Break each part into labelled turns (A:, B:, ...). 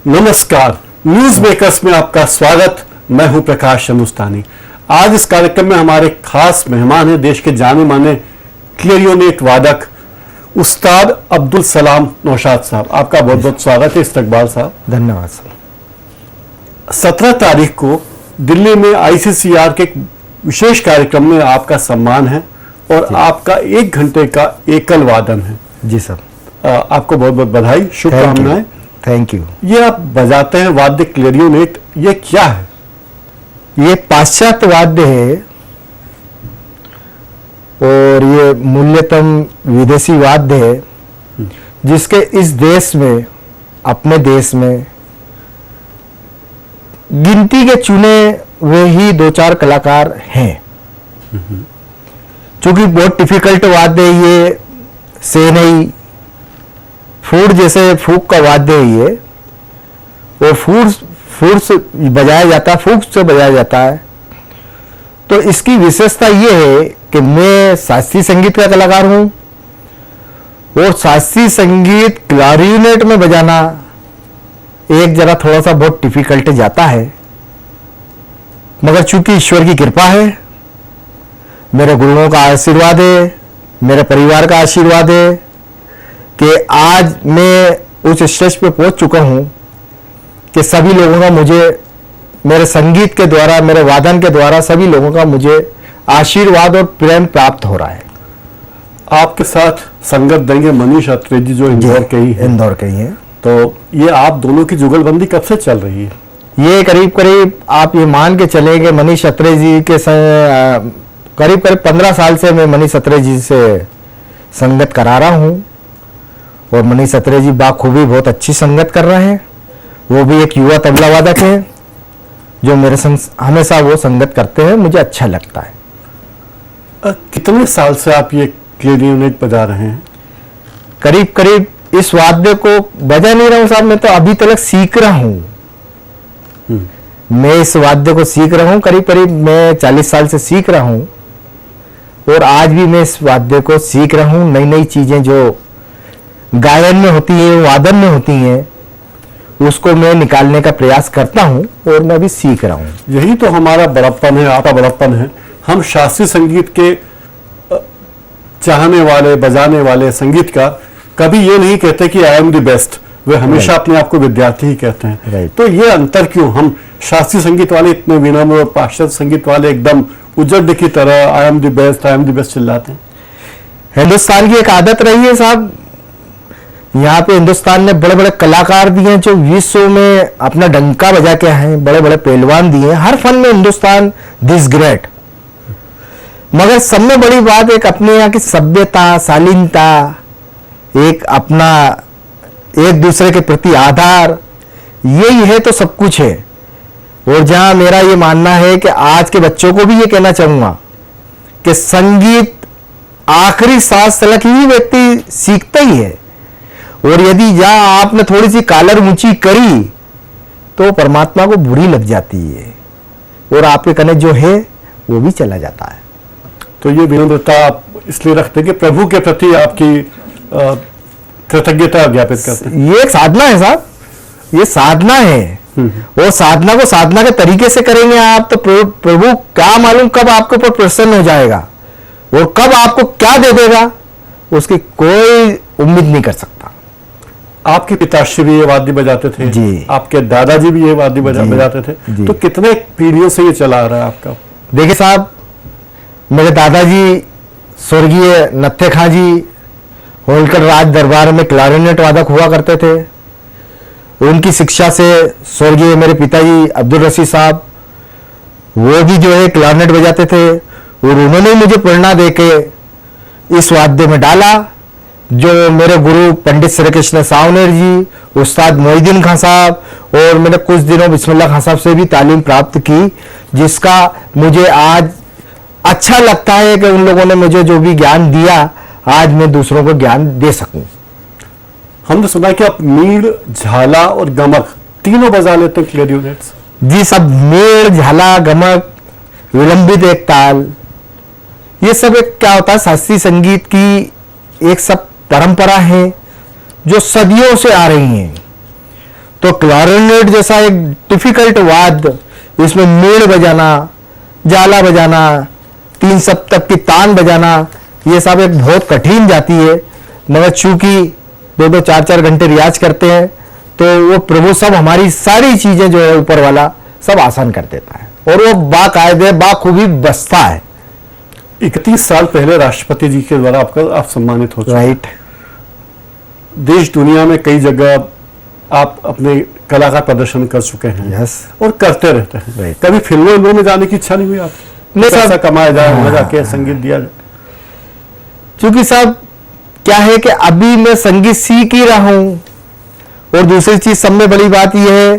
A: नमस्कार, news makers में आपका स्वागत। मैं हूं प्रकाश हिंदुस्तानी। आज इस कार्यक्रम में हमारे खास मेहमान हैं देश के जाने माने क्लेरियोनेट वादक उस्ताद अब्दुल सलाम नौशाद साहब। आपका बहुत बहुत स्वागत है इस्तकबाल साहब।
B: धन्यवाद सर।
A: 17 तारीख को दिल्ली में आईसीसीआर के एक विशेष कार्यक्रम में आपका सम्मान है और आपका 1 घंटे का एकल वादन है।
B: जी सर।
A: आपको बहुत बहुत बधाई, शुभकामनाएं।
B: Thank you.
A: ये आप बजाते हैं वाद्य क्लेरियोनेट, ये क्या है?
B: ये पाश्चात्य वाद्य है और ये मूल्यतम विदेशी वाद्य है जिसके इस देश में, अपने देश में गिनती के चुने हुए ही 2-4 कलाकार हैं। चूंकि बहुत डिफिकल्ट वाद्य है ये, सेनई फूड जैसे फूक का वाद्य है ये, और फूड से बजाया जाता है, फूक से बजाया जाता है। तो इसकी विशेषता ये है कि मैं शास्त्रीय संगीत का कलाकार हूं और शास्त्रीय संगीत क्लैरिनेट में बजाना एक जरा थोड़ा सा बहुत डिफिकल्ट जाता है, मगर चूंकि ईश्वर की कृपा है, मेरे गुरुओं का आशीर्वाद है, मेरे परिवार का आशीर्वाद है कि आज मैं उस स्टेज पे पहुंच चुका हूं कि सभी लोगों का मुझे, मेरे संगीत के द्वारा, मेरे वादन के द्वारा सभी लोगों का मुझे आशीर्वाद और प्रेम प्राप्त हो रहा है।
A: आपके साथ संगत देंगे मनीष अत्रे जी, जो इंदौर के ही हैं।
B: इंदौर के ही हैं।
A: तो ये आप दोनों की जुगलबंदी कब से चल रही है?
B: ये करीब करीब आप ये मान के चले कि मनीष अत्रे जी के करीब करीब 15 साल से मैं मनीष अत्रे जी से संगत करा रहा हूँ और मनीष अत्रे जी बाखूबी बहुत अच्छी संगत कर रहे हैं। वो भी एक युवा तबला वादक है जो मेरे संग हमेशा वो संगत करते हैं, मुझे अच्छा लगता है।
A: कितने साल से आप ये क्लेरियोनेट बजा रहे हैं?
B: करीब करीब इस वाद्य को बजा नहीं रहा हूँ साहब, मैं तो अभी तक सीख रहा हूँ। मैं इस वाद्य को सीख रहा हूँ, करीब करीब मैं 40 साल से सीख रहा हूँ और आज भी मैं इस वाद्य को सीख रहा हूँ। नई नई चीजें जो गायन में होती है, वादन में होती हैं, उसको मैं निकालने का प्रयास करता हूं और मैं भी सीख रहा हूं।
A: यही तो हमारा बड़प्पन है, आपका बड़प्पन है। हम शास्त्रीय संगीत के चाहने वाले, बजाने वाले संगीतकार कभी ये नहीं कहते कि आई एम द बेस्ट, वे हमेशा अपने आप को विद्यार्थी ही कहते हैं। तो ये अंतर क्यों? हम शास्त्रीय संगीत वाले इतने विनम्र और पाश्चात्य संगीत वाले एकदम उजड़ की तरह I am the best, I am the best चिल्लाते हैं।
B: हिंदुस्तान की एक आदत रही है साहब, यहाँ पे हिंदुस्तान ने बड़े बड़े कलाकार दिए जो विश्व में अपना डंका बजा के हैं, बड़े बड़े पहलवान दिए, हर फन में हिंदुस्तान दिस ग्रेट। मगर सब में बड़ी बात एक अपने यहाँ की सभ्यता, शालीनता, एक अपना एक दूसरे के प्रति आधार, यही है तो सब कुछ है। और जहां मेरा ये मानना है कि आज के बच्चों को भी ये कहना चाहूंगा कि संगीत आखिरी सांस तक ही व्यक्ति सीखता ही है, और यदि जहां आपने थोड़ी सी कालर ऊंची करी तो परमात्मा को बुरी लग जाती है और आपके कने जो है वो भी चला जाता है।
A: तो ये विनम्रता आप इसलिए रखते हैं कि प्रभु के प्रति आपकी कृतज्ञता ज्ञापित करते हैं।
B: ये एक साधना है साहब, ये साधना है और साधना को साधना के तरीके से करेंगे आप तो प्रभु क्या मालूम कब आपके ऊपर प्रसन्न हो जाएगा और कब आपको क्या दे देगा, उसकी कोई उम्मीद नहीं कर सकता।
A: आपके पिताश्री भी ये वाद्य बजाते थे
B: जी,
A: आपके दादाजी भी ये वाद्य बजाते थे, तो कितने पीढ़ियों से ये चला आ रहा है आपका?
B: देखिए साहब, मेरे दादाजी स्वर्गीय नत्थे खां जी होलकर राज दरबार में क्लैरिनेट वादक हुआ करते थे। उनकी शिक्षा से स्वर्गीय मेरे पिताजी अब्दुल रशीद साहब, वो भी जो है क्लैरिनेट बजाते थे और उन्होंने मुझे प्रेरणा देके इस वाद्य में डाला। जो मेरे गुरु पंडित श्री कृष्ण सावनेर जी, उस्ताद मोहिद्दीन खां साहब और मैंने कुछ दिनों बिस्मिल्लाह खां साहब से भी तालीम प्राप्त की, जिसका मुझे आज अच्छा लगता है कि उन लोगों ने मुझे जो भी ज्ञान दिया आज मैं दूसरों को ज्ञान दे सकूं।
A: हमने सुना कि आप मीड़, झाला और गमक तीनों बजा लेते हैं क्लेरियोनेट्स।
B: जी सब, मीड़, झाला, गमक, विलंबित एक ताल, ये सब एक क्या होता है, शास्त्रीय संगीत की एक सब परंपरा है जो सदियों से आ रही है। तो क्लारिनेट जैसा एक डिफिकल्ट वाद्य, इसमें मीण बजाना, जाला बजाना, 3 सप्तक की तान बजाना, ये सब एक बहुत कठिन जाती है। मगर चूंकि 2-2 4-4 घंटे रियाज करते हैं तो वो प्रभु सब हमारी सारी चीजें जो है ऊपर वाला सब आसान कर देता है और वो बाकायदे बाखूबी बसता है।
A: 31 साल पहले राष्ट्रपति जी के द्वारा आप सम्मानित हो चुके हैं।
B: राइट।
A: देश दुनिया में कई जगह आप अपने कला का प्रदर्शन कर चुके हैं।
B: यस।
A: और करते रहते हैं।
B: Right.
A: कभी फिल्मों में जाने की इच्छा नहीं हुई आपकी?
B: नहीं,
A: पैसा
B: साहब।
A: कमाया जाए,
B: हाँ।
A: वहां जाके संगीत दिया जाए?
B: क्योंकि साहब क्या है कि अभी मैं संगीत सीख ही रहा हूं और दूसरी चीज सब में बड़ी बात यह है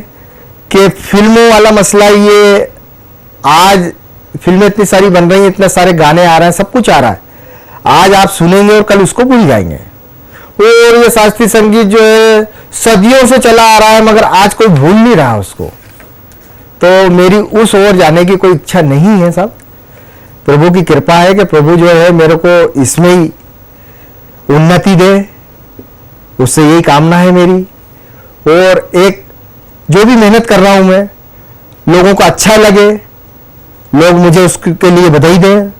B: कि फिल्मों वाला मसला ये, आज फिल्में इतनी सारी बन रही हैं, इतने सारे गाने आ रहे हैं, सब कुछ आ रहा है, आज आप सुनेंगे और कल उसको भूल जाएंगे। और ये शास्त्रीय संगीत जो है सदियों से चला आ रहा है मगर आज कोई भूल नहीं रहा उसको। तो मेरी उस ओर जाने की कोई इच्छा नहीं है साहब। प्रभु की कृपा है कि प्रभु जो है मेरे को इसमें ही उन्नति दे, उससे यही कामना है मेरी। और एक जो भी मेहनत कर रहा हूं मैं, लोगों को अच्छा लगे, लोग मुझे उसके लिए बधाई दें,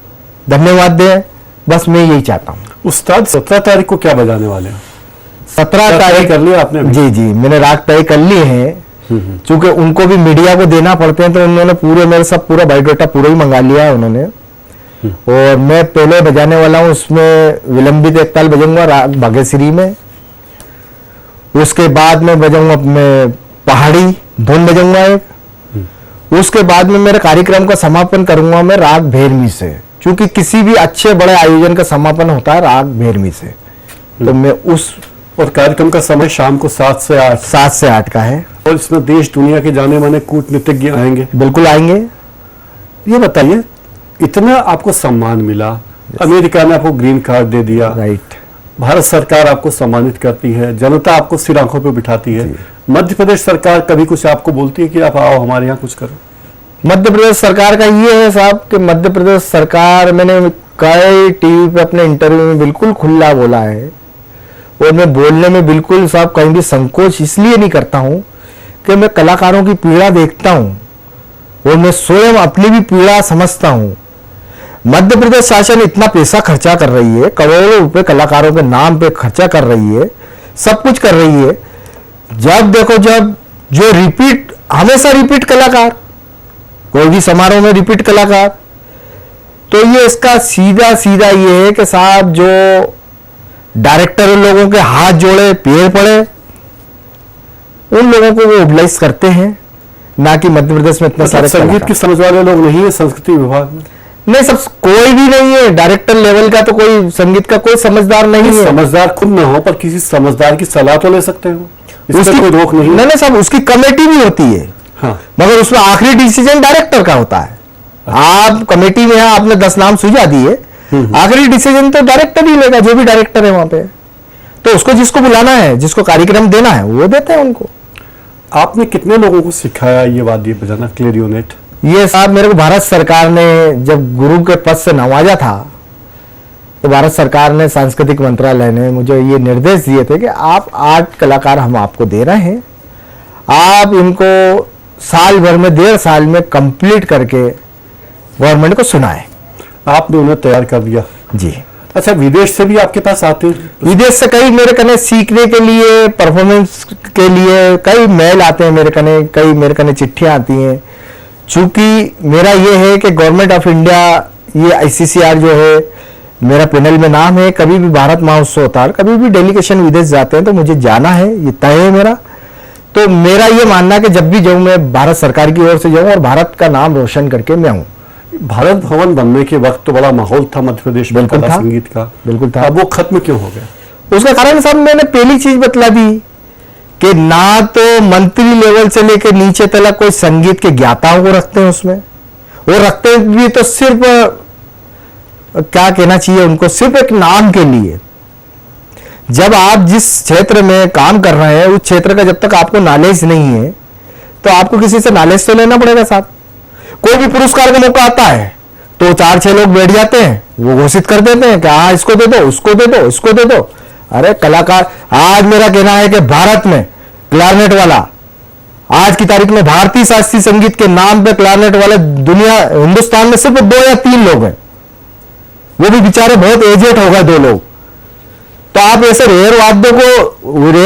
B: धन्यवाद दें, बस मैं यही चाहता हूं।
A: उस्ताद 17 तारीख को क्या बजाने वाले हैं?
B: 17
A: तय
B: तारीख
A: कर लिया आपने?
B: जी जी, मैंने राग तय कर लिए हैं। चूंकि उनको भी मीडिया को देना पड़ते हैं तो उन्होंने पूरे मेरे सब पूरा बायोडाटा पूरा ही मंगा लिया है उन्होंने। और मैं पहले बजाने वाला हूं, उसमें विलंबित एक ताल बजाऊंगा राग भाग्यश्री में। उसके बाद में बजाऊंगा, मैं पहाड़ी धुन बजाऊंगा एक। उसके बाद में मेरे कार्यक्रम का समापन करूंगा मैं राग भैरवी से, क्योंकि किसी भी अच्छे बड़े आयोजन का समापन होता है राग भैरवी से। तो मैं उस,
A: और कार्यक्रम का समय शाम को 7 से 8
B: 7 से 8 का है।
A: और इसमें देश दुनिया के जाने माने कूटनीतिज्ञ आएंगे।
B: बिल्कुल आएंगे।
A: ये बताइए, इतना आपको सम्मान मिला, अमेरिका ने आपको ग्रीन कार्ड दे दिया,
B: राइट।
A: भारत सरकार आपको सम्मानित करती है, जनता आपको सिर आंखों पे बिठाती है, मध्य प्रदेश सरकार कभी कुछ आपको बोलती है कि आप आओ हमारे यहाँ कुछ करो?
B: मध्य प्रदेश सरकार का ये है साहब कि मध्य प्रदेश सरकार, मैंने कई टीवी पे अपने इंटरव्यू में बिल्कुल खुला बोला है और मैं बोलने में बिल्कुल साहब कहीं भी संकोच इसलिए नहीं करता हूं कि मैं कलाकारों की पीड़ा देखता हूं और मैं स्वयं अपनी भी पीड़ा समझता हूं। मध्य प्रदेश शासन इतना पैसा खर्चा कर रही है, करोड़ों रुपए कलाकारों के नाम पे खर्चा कर रही है, सब कुछ कर रही है। जब देखो, जब जो रिपीट, हमेशा रिपीट कलाकार, कोई भी समारोह में रिपीट कलाकार, तो ये इसका सीधा सीधा ये है कि साहब जो डायरेक्टर लोगों के हाथ जोड़े पैर पड़े, उन लोगों को वो ओबलाइज करते हैं, ना कि मध्य प्रदेश में इतने सारे
A: संगीत की समझ वाले लोग नहीं है संस्कृति विभाग में?
B: नहीं, सब कोई भी नहीं है डायरेक्टर लेवल का, तो कोई संगीत का कोई समझदार नहीं है।
A: समझदार खुद न हो पर किसी समझदार की सलाह तो ले सकते हो, इसमें कोई रोक नहीं।
B: नहीं सब उसकी कमेटी भी होती है।
A: हाँ।
B: मगर उसमें आखिरी डिसीजन डायरेक्टर का होता है। आप कमेटी में हैं, आपने 10 नाम सुझा दिए, आखिरी डिसीजन तो डायरेक्टर ही लेगा, जो भी डायरेक्टर है वहां पे। तो उसको जिसको बुलाना है, जिसको कार्यक्रम देना है, वो देते हैं उनको।
A: आपने कितने लोगों को सिखाया ये वाद्य बजाना, क्लेरियोनेट?
B: ये साहब मेरे को भारत सरकार ने जब गुरु के पद से नवाजा था, तो भारत सरकार ने, सांस्कृतिक मंत्रालय ने मुझे ये निर्देश दिए थे कि आप 8 कलाकार हम आपको दे रहे हैं, आप इनको साल भर में, 1.5 साल में कंप्लीट करके गवर्नमेंट को सुनाए।
A: आपने उन्हें तैयार कर दिया?
B: जी।
A: अच्छा, विदेश से भी आपके पास आते हैं?
B: विदेश से कई मेरे कने सीखने के लिए, परफॉर्मेंस के लिए कई मेल आते हैं मेरे कने, कई मेरे कने चिट्ठियां आती हैं। चूंकि मेरा ये है कि गवर्नमेंट ऑफ इंडिया, ये ICCR जो है, मेरा पैनल में नाम है, कभी भी भारत महोत्सव होता है, कभी भी डेलीगेशन विदेश जाते हैं तो मुझे जाना है, ये तय है मेरा। तो मेरा ये मानना कि जब भी जाऊं मैं भारत सरकार की ओर से जाऊं और भारत का नाम रोशन करके मैं आऊं।
A: भारत भवन बनने के वक्त तो बड़ा माहौल था मध्य प्रदेश में
B: बिल्कुल
A: कला
B: था,
A: संगीत का।
B: बिल्कुल था।
A: अब वो खत्म क्यों हो गया?
B: उसका कारण साहब मैंने पहली चीज बतला दी कि ना तो मंत्री लेवल से लेकर नीचे तक कोई संगीत के ज्ञाताओं को रखते हैं उसमें, वो रखते भी तो सिर्फ, क्या कहना चाहिए उनको, सिर्फ एक नाम के लिए। जब आप जिस क्षेत्र में काम कर रहे हैं उस क्षेत्र का जब तक आपको नॉलेज नहीं है तो आपको किसी से नॉलेज तो लेना पड़ेगा साहब। कोई भी पुरस्कार का मौका आता है तो 4-6 लोग बैठ जाते हैं, वो घोषित कर देते हैं कि हाँ इसको दे दो, उसको दे दो, इसको दे दो। अरे कलाकार, आज मेरा कहना है कि भारत में क्लारनेट वाला आज की तारीख में भारतीय शास्त्रीय संगीत के नाम पे क्लारनेट वाले दुनिया हिंदुस्तान में सिर्फ 2 या 3 लोग हैं, वो भी बेचारे बहुत एजेड हो गए 2 लोग। तो आप ऐसे रेयर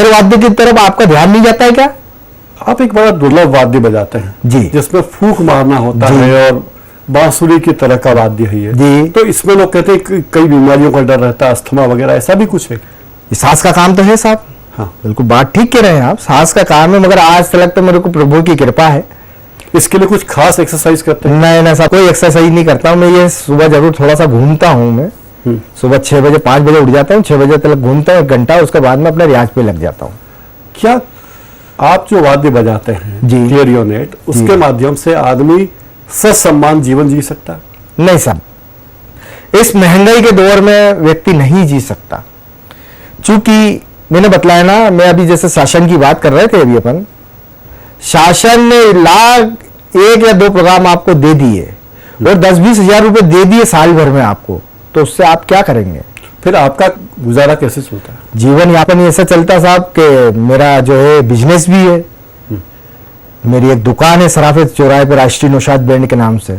B: वाद्य की तरफ आपका ध्यान नहीं जाता है क्या?
A: आप एक बड़ा दुर्लभ वाद्य बजाते हैं
B: जी,
A: जिसमें फूंक मारना होता
B: जी,
A: है और बांसुरी की तरह का वाद्य है ये
B: जी।
A: तो इसमें लोग कहते हैं कि कई बीमारियों का डर रहता है, अस्थमा वगैरह, ऐसा भी कुछ है?
B: ये सांस का काम तो है साहब।
A: हाँ,
B: बिल्कुल बात ठीक कह रहे हैं आप, सांस का काम है, मगर आज तक तो मेरे को प्रभु की कृपा है।
A: इसके लिए कुछ खास एक्सरसाइज करते हैं?
B: नहीं नहीं साहब, कोई एक्सरसाइज नहीं करता हूँ मैं। ये सुबह जरूर थोड़ा सा घूमता हूँ मैं, सुबह 6 बजे 5 बजे उठ जाता हूँ, 6 बजे तक घूमता हूँ 1 घंटा, उसके बाद में अपने रियाज पे लग जाता हूँ।
A: क्या आप जो वाद्य बजाते हैं
B: जी,
A: क्लेरियोनेट, उसके माध्यम से आदमी ससम्मान जीवन जी सकता है?
B: नहीं साहब, इस महंगाई के दौर में व्यक्ति नहीं जी सकता। चूंकि मैंने बतलाया ना, मैं अभी जैसे शासन की बात कर रहे थे अभी अपन, शासन ने 1 या 2 प्रोग्राम आपको दे दिए और 10-20 हजार रुपए दे दिए साल भर में आपको, तो उससे आप क्या करेंगे?
A: फिर आपका गुजारा कैसे चलता है?
B: जीवन यापन ऐसा चलता साहब कि मेरा जो है बिजनेस भी है, मेरी एक दुकान है सराफत चौराहे पे राष्ट्रीय नौशाद बैंड के नाम से,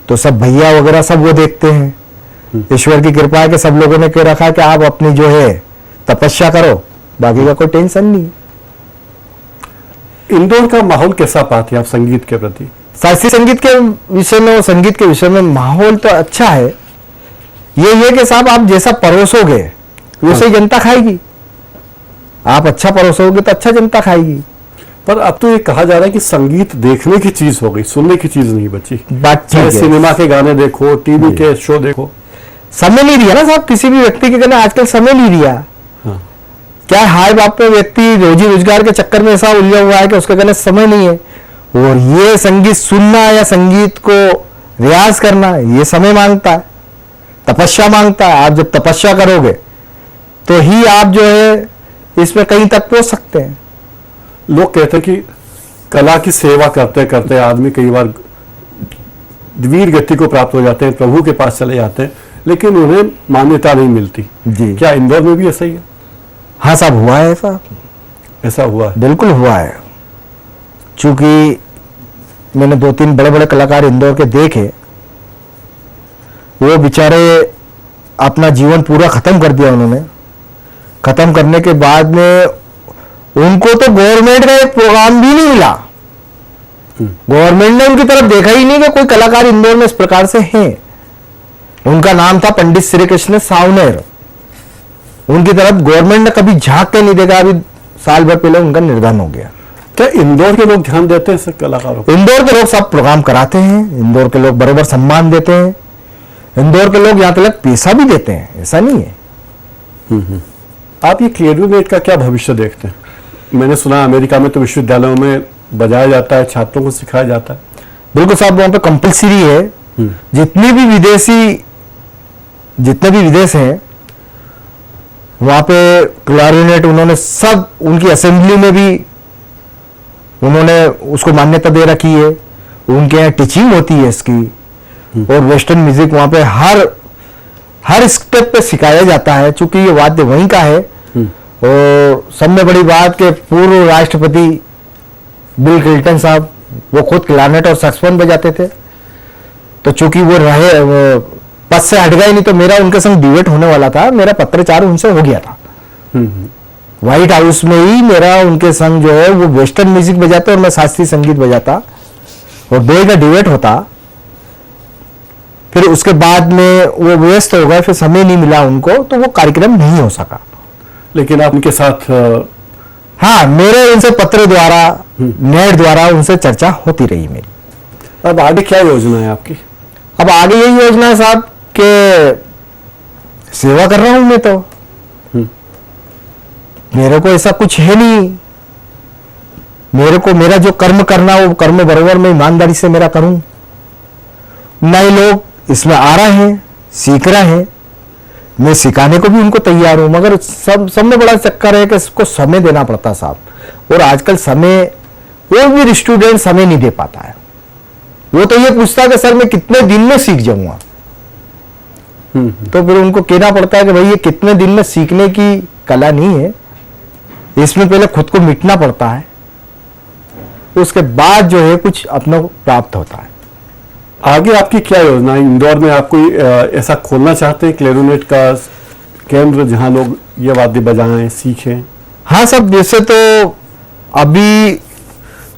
B: तो सब भैया वगैरह सब वो देखते हैं। ईश्वर की कृपा है कि सब लोगों ने कह रखा है कि आप अपनी जो है तपस्या करो, बाकी का कोई टेंशन नहीं।
A: इंदौर का माहौल कैसा पाते हैं आप संगीत के प्रति?
B: शास्त्रीय संगीत के विषय में और संगीत के विषय में माहौल तो अच्छा है। ये कि साहब आप जैसा परोसोगे वैसे ही जनता खाएगी, आप अच्छा परोसोगे तो अच्छा जनता खाएगी।
A: पर अब तो ये कहा जा रहा है कि संगीत देखने की चीज हो गई, सुनने की चीज नहीं बची।
B: बात
A: चाहे
B: ठीक है,
A: सिनेमा के गाने देखो, टीवी के शो देखो,
B: समय नहीं दिया ना साहब किसी भी व्यक्ति के कहना, आजकल समय नहीं दिया।
A: हाँ।
B: क्या हाय बाप पे व्यक्ति रोजी रोजगार के चक्कर में ऐसा उलझा हुआ है कि उसके कहने समय नहीं है, और ये संगीत सुनना या संगीत को रियाज करना ये समय मांगता है, तपस्या मांगता है। आप जब तपस्या करोगे तो ही आप जो है इसमें कहीं तक पहुंच सकते हैं।
A: लोग कहते हैं कि कला की सेवा करते करते आदमी कई बार वीर गति को प्राप्त हो जाते हैं, प्रभु के पास चले जाते हैं, लेकिन उन्हें मान्यता नहीं मिलती
B: जी,
A: क्या इंदौर में भी ऐसा ही है?
B: हाँ साहब, हुआ है ऐसा,
A: ऐसा हुआ है?
B: बिल्कुल हुआ है। चूंकि मैंने 2-3 बड़े बड़े कलाकार इंदौर के देखे, वो बेचारे अपना जीवन पूरा खत्म कर दिया उन्होंने। खत्म करने के बाद में उनको तो गवर्नमेंट का एक प्रोग्राम भी नहीं मिला, गवर्नमेंट ने उनकी तरफ देखा ही नहीं कि कोई कलाकार इंदौर में इस प्रकार से हैं। उनका नाम था पंडित श्री कृष्ण सावनेर, उनकी तरफ गवर्नमेंट ने कभी झांक के नहीं देखा। अभी साल भर पहले उनका निर्धन हो गया।
A: क्या इंदौर के लोग ध्यान देते हैं सब कलाकारों को?
B: इंदौर के लोग सब प्रोग्राम कराते हैं, इंदौर के लोग बराबर सम्मान देते हैं, इंदौर के लोग यहाँ तक पैसा भी देते हैं, ऐसा नहीं है।
A: आप ये क्लेरियोनेट का क्या भविष्य देखते हैं? मैंने सुना अमेरिका में तो विश्वविद्यालयों में बजाया जाता है, छात्रों को सिखाया जाता है।
B: बिल्कुल साहब, वहां पे कंपलसरी है। जितने भी विदेश हैं वहां पे क्लैरिनेट उन्होंने सब, उनकी असेंबली में भी उन्होंने उसको मान्यता दे रखी है। उनके यहाँ टीचिंग होती है इसकी, और वेस्टर्न म्यूजिक वहां पे हर स्टेप पे सिखाया जाता है। चूंकि ये वाद्य वहीं का है, और सब में बड़ी बात के पूर्व राष्ट्रपति बिल क्लिंटन साहब वो खुद क्लारनेट और सैक्सोफोन बजाते थे। तो चूंकि वो पद से हट गए, नहीं तो मेरा उनके संग डिबेट होने वाला था, मेरा पत्राचार उनसे हो गया था। व्हाइट हाउस में ही मेरा उनके संग जो है वो वेस्टर्न म्यूजिक बजाते और मैं शास्त्रीय संगीत बजाता, और 2 का डिबेट होता। फिर उसके बाद में वो व्यस्त हो गए, फिर समय नहीं मिला उनको, तो वो कार्यक्रम नहीं हो सका।
A: लेकिन आप उनके साथ
B: हाँ, मेरे उनसे पत्र द्वारा, नेट द्वारा उनसे चर्चा होती रही मेरी।
A: अब आगे क्या योजना है आपकी?
B: अब आगे यही योजना है साहब कि सेवा कर रहा हूं मैं, तो मेरे को ऐसा कुछ है नहीं। मेरे को मेरा जो कर्म करना वो कर्म बराबर मैं ईमानदारी से मेरा करूं। नए लोग इसमें आ रहे हैं, सीख रहे हैं, मैं सिखाने को भी उनको तैयार हूं, मगर सब में बड़ा चक्कर है कि इसको समय देना पड़ता साहब। और आजकल समय, कोई भी स्टूडेंट समय नहीं दे पाता है। वो तो ये पूछता है कि सर मैं कितने दिन में सीख जाऊंगा, तो फिर उनको कहना पड़ता है कि भाई ये कितने दिन में सीखने की कला नहीं है, इसमें पहले खुद को मिटना पड़ता है। उसके बाद जो है कुछ अपने को प्राप्त होता है।
A: आगे आपकी क्या योजना है? इंदौर में आप कोई ऐसा खोलना चाहते हैं क्लेरिनेट का केंद्र जहां लोग ये वाद्य बजाएं, सीखें?
B: हाँ सब, जैसे तो अभी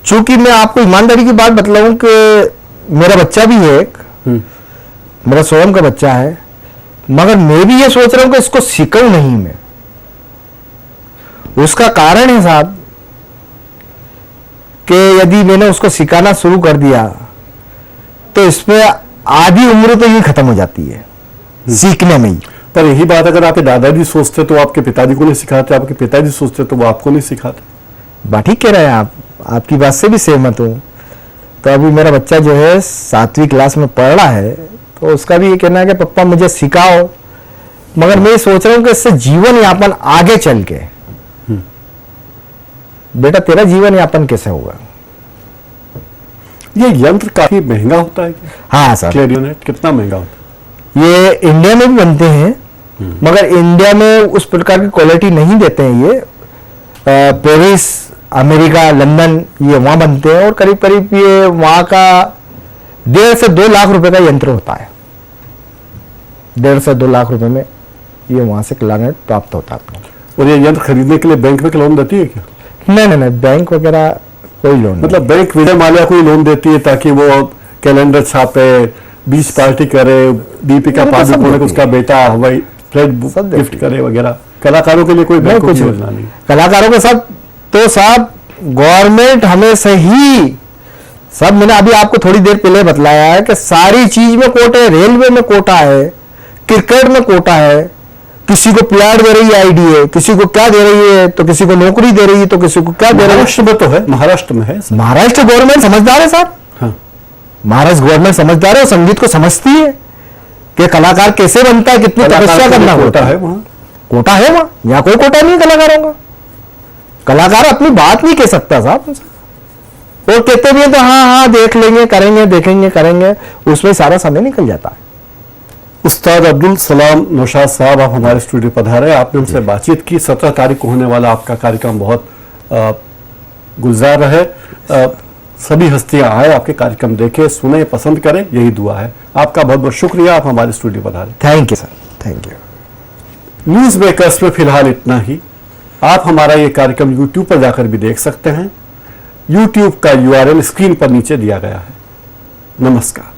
B: चूंकि मैं आपको ईमानदारी की बात बतलाऊं कि मेरा बच्चा भी है एक, मेरा स्वयं का बच्चा है, मगर मैं भी ये सोच रहा हूं कि इसको सिखाऊं नहीं मैं। उसका कारण है साहब कि यदि मैंने उसको सिखाना शुरू कर दिया तो इसमें आधी उम्र तो ही खत्म हो जाती है सीखने में ही।
A: पर यही बात अगर आपके दादाजी सोचते तो आपके पिताजी को नहीं सिखाते, आपके पिताजी सोचते तो वो आपको नहीं सिखाते।
B: बात ठीक कह रहे हैं आप, आपकी बात से भी सहमत हूं। तो अभी मेरा बच्चा जो है 7वीं क्लास में पढ़ रहा है, तो उसका भी ये कहना है कि पापा मुझे सिखाओ, मगर मैं सोच रहा हूं कि इससे जीवन यापन आगे चल के, बेटा तेरा जीवन यापन कैसे होगा।
A: ये यंत्र काफी महंगा होता है क्या?
B: हाँ सर,
A: क्लेरिनेट कितना महंगा होता
B: ये इंडिया में भी बनते हैं, मगर इंडिया में उस प्रकार की क्वालिटी नहीं देते हैं ये। पेरिस, अमेरिका, लंदन, ये वहां बनते हैं और करीब करीब ये वहां का 1.5 से 2 लाख रुपए का यंत्र होता है। 1.5 से 2 लाख रुपए में ये वहां से क्लारिनेट प्राप्त होता है।
A: और ये यंत्र खरीदने के लिए बैंक में लोन देती है क्या?
B: नहीं, बैंक वगैरह कोई लोन
A: मतलब बैंक विजय माल्या को ही लोन देती है ताकि वो कैलेंडर छापे, बीच पार्टी करे, दीपिका
B: वो तो सब
A: पादुकोण
B: देती
A: को उसका बेटा हवाई फ्लाइट
B: सब
A: गिफ्ट
B: देती
A: करे वगैरह। कलाकारों के लिए कोई बैंक
B: कुछ
A: की योजना नहीं।
B: कलाकारों के साथ तो साहब गवर्नमेंट हमें सही सब, मैंने अभी आपको थोड़ी देर पहले बतलाया है कि सारी चीज में कोटा है। रेलवे में कोटा है, क्रिकेट में कोटा है, किसी को प्लाट दे रही है आईडीए, किसी को क्या दे रही है, तो किसी को नौकरी दे रही है, तो किसी को क्या दे रही है।
A: महाराष्ट्र में तो है, महाराष्ट्र में है।
B: महाराष्ट्र गवर्नमेंट समझदार है साहब।
A: हाँ।
B: महाराष्ट्र गवर्नमेंट समझदार है और संगीत को समझती है कि कलाकार कैसे बनता है, कितनी तपस्या करना होता है।
A: वहाँ
B: कोटा है, वहां यहाँ कोई कोटा नहीं कलाकारों का। कलाकार अपनी बात नहीं कह सकता साहब, और कहते भी हैं तो हाँ देख लेंगे, करेंगे, देखेंगे, करेंगे, उसमें सारा समय निकल जाता है।
A: उस्ताद अब्दुल सलाम नौशाद साहब, आप हमारे स्टूडियो पधारे, आपने हमसे बातचीत की। 17 तारीख को होने वाला आपका कार्यक्रम बहुत गुलजार रहे। सभी हस्तियां आए, आपके कार्यक्रम देखे, सुने, पसंद करें, यही दुआ है। आपका बहुत बहुत शुक्रिया, आप हमारे स्टूडियो पधारे।
B: Thank you sir, thank you.
A: News makers में फिलहाल इतना ही। आप हमारा ये कार्यक्रम यूट्यूब पर जाकर भी देख सकते हैं। यूट्यूब का URL स्क्रीन पर नीचे दिया गया है। नमस्कार।